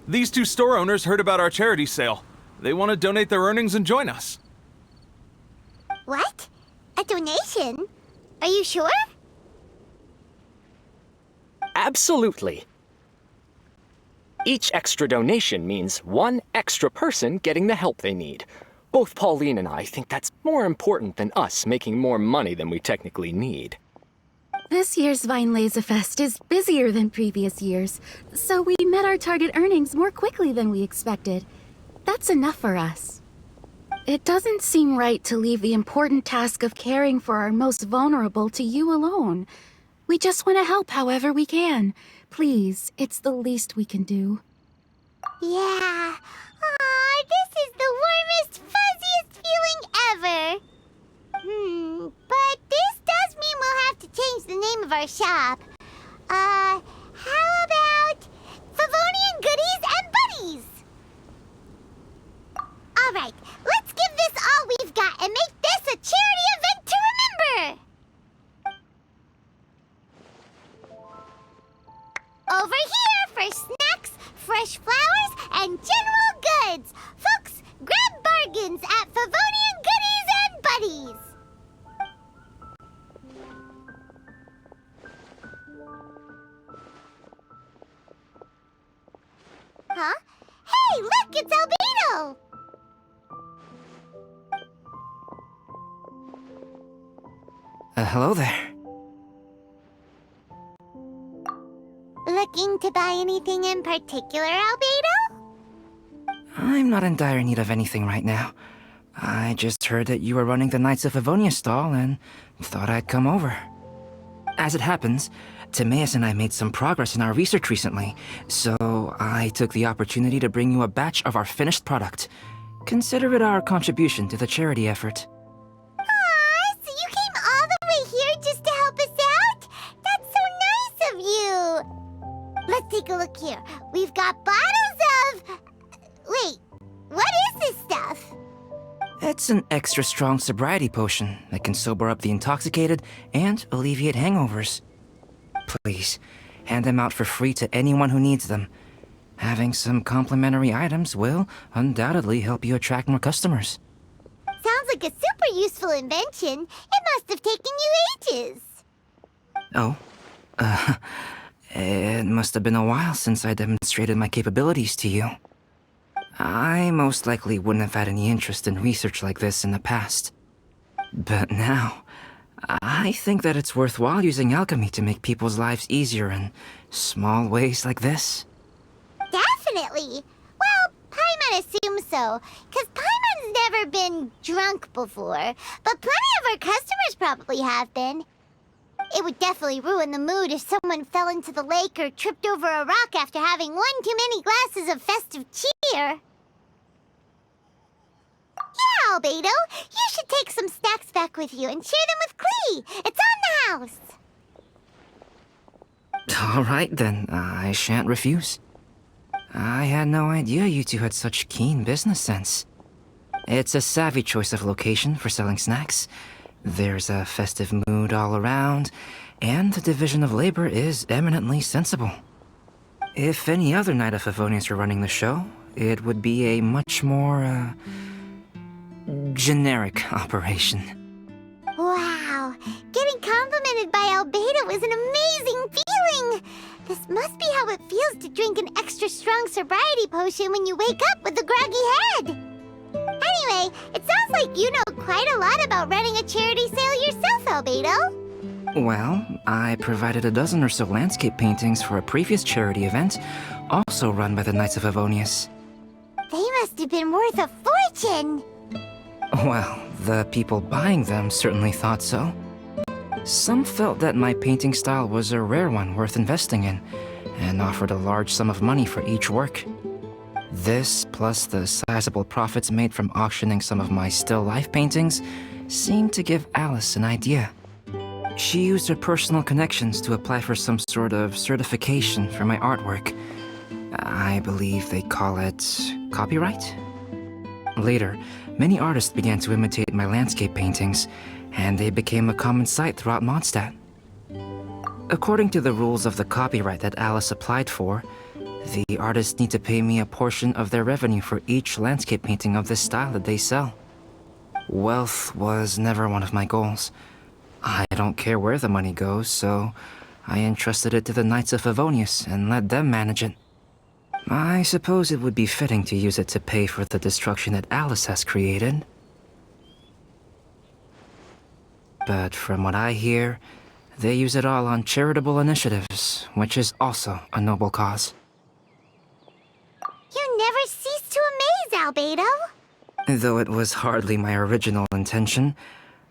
These two store owners heard about our charity sale. They want to donate their earnings and join us. What? A donation? Are you sure? Absolutely. Each extra donation means one extra person getting the help they need. Both Pauline and I think that's more important than us making more money than we technically need. This year's Vine Laser Fest is busier than previous years, so we met our target earnings more quickly than we expected. That's enough for us. It doesn't seem right to leave the important task of caring for our most vulnerable to you alone. We just want to help however we can. Please, it's the least we can do. Yeah. Aw, this is the warmest, fuzziest feeling ever. But this does mean we'll have to change the name of our shop. How about Favonian Goodies and Buddies? Alright, let's give this all we've got and make this a charity event to remember! Over here for snacks, fresh flowers, and general goods. Folks, grab bargains at Favonian Goodies and Buddies. Huh? Hey, look, it's Albedo! Hello there. Looking to buy anything in particular, Albedo? I'm not in dire need of anything right now. I just heard that you were running the Knights of Favonian stall and thought I'd come over. As it happens, Timaeus and I made some progress in our research recently, so I took the opportunity to bring you a batch of our finished product. Consider it our contribution to the charity effort. Aw, so you came all the way here just to help us out? That's so nice of you! Let's take a look here. We've got bottles of... Wait, what is this stuff? It's an extra strong sobriety potion that can sober up the intoxicated and alleviate hangovers. Please, hand them out for free to anyone who needs them. Having some complimentary items will undoubtedly help you attract more customers. Sounds like a super useful invention. It must have taken you ages. Oh, it must have been a while since I demonstrated my capabilities to you. I most likely wouldn't have had any interest in research like this in the past. But now, I think that it's worthwhile using alchemy to make people's lives easier in small ways like this. Definitely. Well, Paimon assumes so, because Paimon's never been drunk before, but plenty of our customers probably have been. It would definitely ruin the mood if someone fell into the lake or tripped over a rock after having one too many glasses of festive cheer. Yeah, Albedo, you should take some snacks back with you and share them with Klee. It's on the house. All right then, I shan't refuse. I had no idea you two had such keen business sense. It's a savvy choice of location for selling snacks. There's a festive mood all around, and the division of labor is eminently sensible. If any other Knight of Favonians were running the show, it would be a much more, generic operation. Wow, getting complimented by Albedo is an amazing feeling. This must be how it feels to drink an extra strong sobriety potion when you wake up with a groggy head. Anyway, it sounds like you know quite a lot about running a charity sale yourself, Albedo. Well, I provided a dozen or so landscape paintings for a previous charity event, also run by the Knights of Favonius. They must have been worth a fortune. Well, the people buying them certainly thought so. Some felt that my painting style was a rare one worth investing in, and offered a large sum of money for each work. This, plus the sizable profits made from auctioning some of my still life paintings, seemed to give Alice an idea. She used her personal connections to apply for some sort of certification for my artwork. I believe they call it copyright? Later, many artists began to imitate my landscape paintings, and they became a common sight throughout Mondstadt. According to the rules of the copyright that Alice applied for, The artists need to pay me a portion of their revenue for each landscape painting of this style that they sell. Wealth was never one of my goals. I don't care where the money goes, so I entrusted it to the Knights of Favonius and let them manage it. I suppose it would be fitting to use it to pay for the destruction that Alice has created. But from what I hear, they use it all on charitable initiatives, which is also a noble cause. You never cease to amaze, Albedo. Though it was hardly my original intention,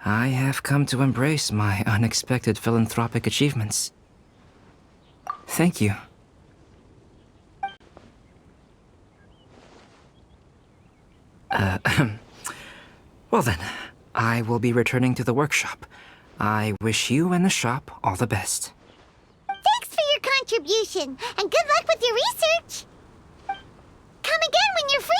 I have come to embrace my unexpected philanthropic achievements. Thank you. Well then, I will be returning to the workshop. I wish you and the shop all the best. Thanks for your contribution, and good luck with your research. Come again when you're free.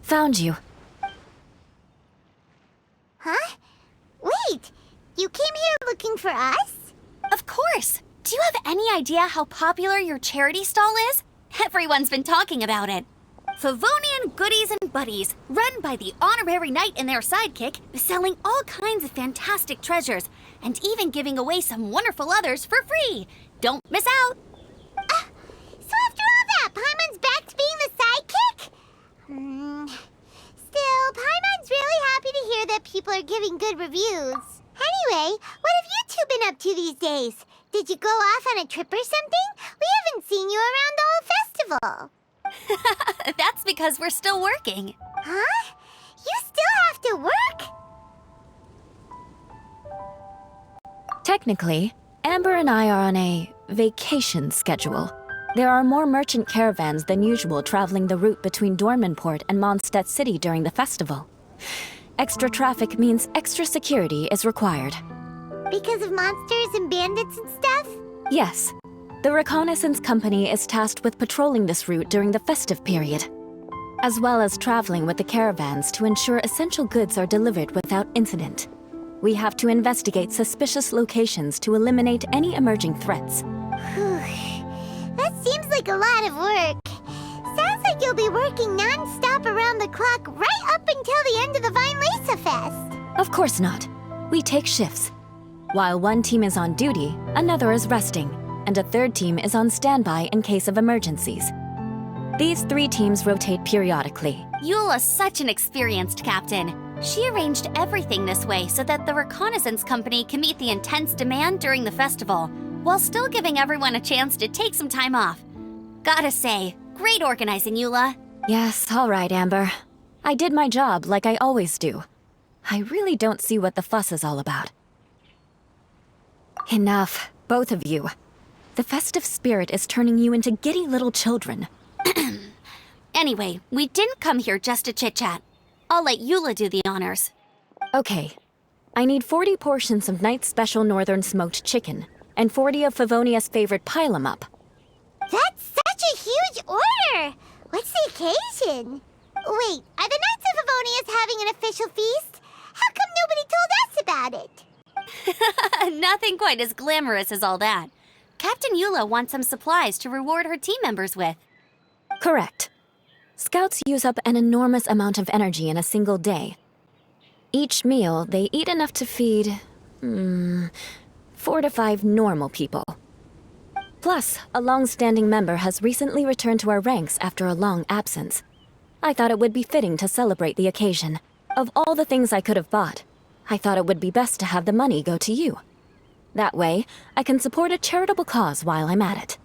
Found you. Huh? Wait, you came here looking for us? Of course! Do you have any idea how popular your charity stall is? Everyone's been talking about it. Favonian Goodies and Buddies, run by the honorary knight and their sidekick, selling all kinds of fantastic treasures, and even giving away some wonderful others for free. Don't miss out! So after all that, Paimon's back to being the sidekick? Still, Paimon's really happy to hear that people are giving good reviews. Anyway, what have you two been up to these days? Did you go off on a trip or something? We haven't seen you around the whole festival. That's because we're still working. Huh? You still have to work? Technically, Amber and I are on a vacation schedule. There are more merchant caravans than usual traveling the route between Dormanport and Mondstadt City during the festival. Extra traffic means extra security is required. Because of monsters and bandits and stuff? Yes. The reconnaissance company is tasked with patrolling this route during the festive period, as well as traveling with the caravans to ensure essential goods are delivered without incident. We have to investigate suspicious locations to eliminate any emerging threats. Whew. That seems like a lot of work. Sounds like you'll be working non-stop around the clock right up until the end of the Vine Lace Fest. Of course not. We take shifts. While one team is on duty, another is resting, and a third team is on standby in case of emergencies. These 3 teams rotate periodically. Eula's such an experienced captain. She arranged everything this way so that the reconnaissance company can meet the intense demand during the festival, while still giving everyone a chance to take some time off. Gotta say, great organizing, Eula. Yes, all right, Amber. I did my job like I always do. I really don't see what the fuss is all about. Enough, both of you. The festive spirit is turning you into giddy little children. Anyway, we didn't come here just to chit-chat. I'll let Eula do the honors. Okay. I need 40 portions of Knight's Special Northern Smoked Chicken, and 40 of Favonia's favorite pile-em-up. That's such a huge order! What's the occasion? Wait, are the Knights of Favonia's having an official feast? How come nobody told us about it? Nothing quite as glamorous as all that. Captain Eula wants some supplies to reward her team members with. Correct. Scouts use up an enormous amount of energy in a single day. Each meal, they eat enough to feed 4 to 5 normal people. Plus, a long-standing member has recently returned to our ranks after a long absence. I thought it would be fitting to celebrate the occasion. Of all the things I could have bought, I thought it would be best to have the money go to you. That way, I can support a charitable cause while I'm at it.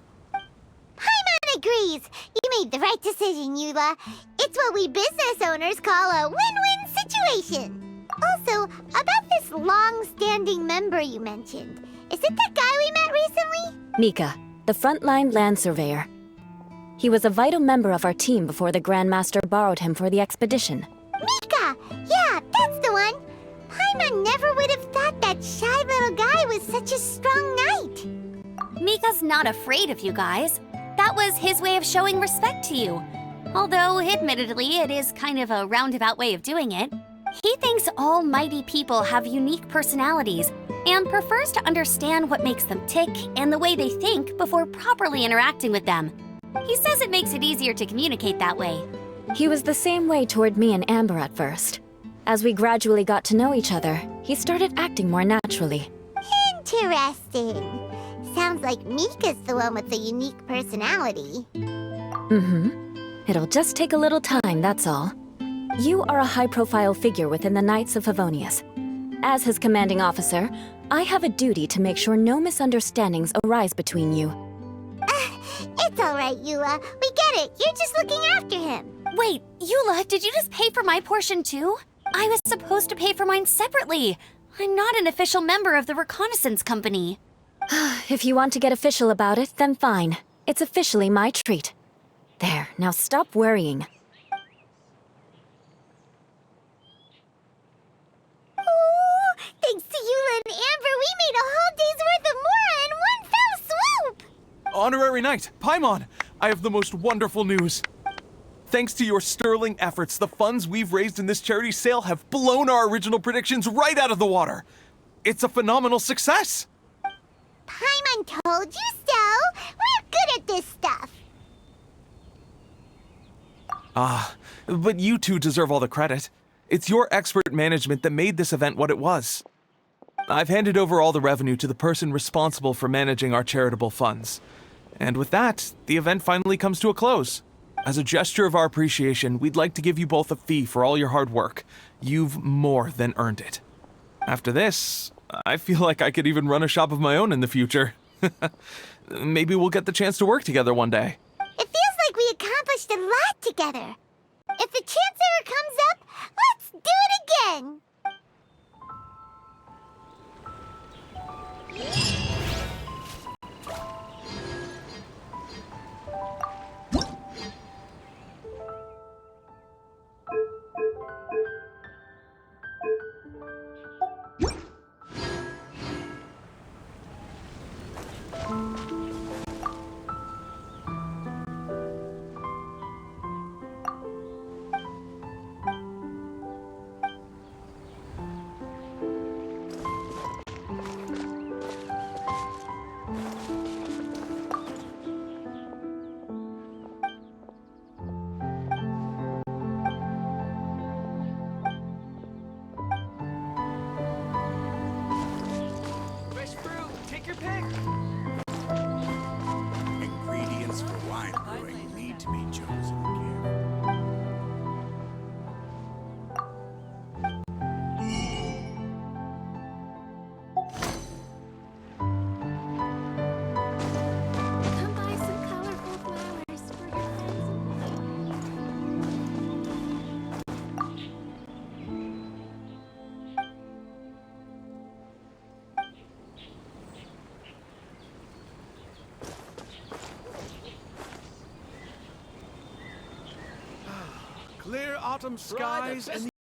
Paimon agrees! You made the right decision, Eula. It's what we business owners call a win-win situation. Also, about this long-standing member you mentioned, is it that guy we met recently? Mika, the frontline land surveyor. He was a vital member of our team before the Grandmaster borrowed him for the expedition. Mika! Yeah, that's the one! Paimon never would have thought that shy little guy was such a strong knight. Mika's not afraid of you guys. That was his way of showing respect to you. Although, admittedly, it is kind of a roundabout way of doing it. He thinks all mighty people have unique personalities and prefers to understand what makes them tick and the way they think before properly interacting with them. He says it makes it easier to communicate that way. He was the same way toward me and Amber at first. As we gradually got to know each other, he started acting more naturally. Interesting. Sounds like Mika's the one with the unique personality. It'll just take a little time, that's all. You are a high-profile figure within the Knights of Favonius. As his commanding officer, I have a duty to make sure no misunderstandings arise between you. It's all right, Eula. We get it. You're just looking after him. Wait, Eula, did you just pay for my portion too? I was supposed to pay for mine separately. I'm not an official member of the reconnaissance company. If you want to get official about it, then fine. It's officially my treat. There, now stop worrying. Oh, thanks to Eula and Amber, we made a whole day's worth of Mora in one fell swoop! Honorary Knight, Paimon, I have the most wonderful news. Thanks to your sterling efforts, the funds we've raised in this charity sale have blown our original predictions right out of the water. It's a phenomenal success. Paimon told you so. We're good at this stuff. But you two deserve all the credit. It's your expert management that made this event what it was. I've handed over all the revenue to the person responsible for managing our charitable funds. And with that, the event finally comes to a close. As a gesture of our appreciation, we'd like to give you both a fee for all your hard work. You've more than earned it. After this, I feel like I could even run a shop of my own in the future. Maybe we'll get the chance to work together one day. It feels like we accomplished a lot together. If the chance ever comes up, let's do it again. Fresh fruit, take your pick. Ingredients for wine brewing need to be chosen carefully. Come buy some colorful flowers for your friends. Clear autumn skies and